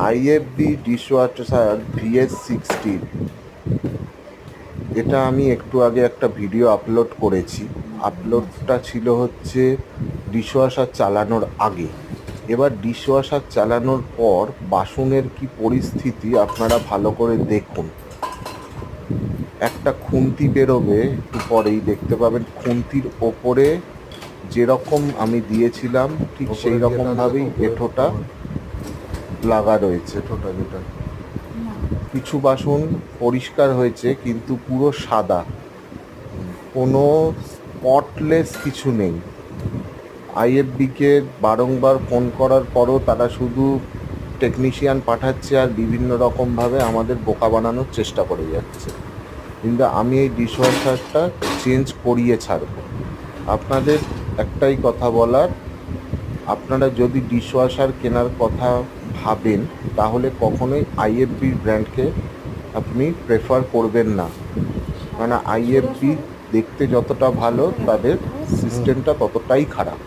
IFB dishwasher VS60, এটা আমি একটু আগে একটা ভিডিও আপলোড করেছি। আপলোডটা ছিল হচ্ছে ডিশওয়াশার চালানোর আগে। এবার ডিশওয়াশার চালানোর পর বাসনের কি পরিস্থিতি আপনারা ভালো করে দেখুন। একটা খুন্তি বেরোবে, একটু পরেই দেখতে পাবেন। খুন্তির ওপরে যেরকম আমি দিয়েছিলাম ঠিক সেই রকমভাবেই এঁঠোটা লাগা রয়েছে। কিছু বাসন পরিষ্কার হয়েছে কিন্তু পুরো সাদা, কোনো স্পটলেস কিছু নেই। আইএফবিকে বারংবার ফোন করার পরও তারা শুধু টেকনিশিয়ান পাঠাচ্ছে আর বিভিন্ন রকমভাবে আমাদের বোকা বানানোর চেষ্টা করে যাচ্ছে। কিন্তু আমি এই ডিশওয়াশারটা চেঞ্জ করিয়ে ছাড়ব। আপনাদের একটাই কথা বলার, আপনারা যদি ডিশওয়াশার কেনার কথা ভাবেন তাহলে কখনোই আইএফবি ব্র্যান্ডকে আপনি প্রেফার করবেন না। মানে আইএফবি দেখতে যতটা ভালো, তাদের সিস্টেমটা ততটাই খারাপ।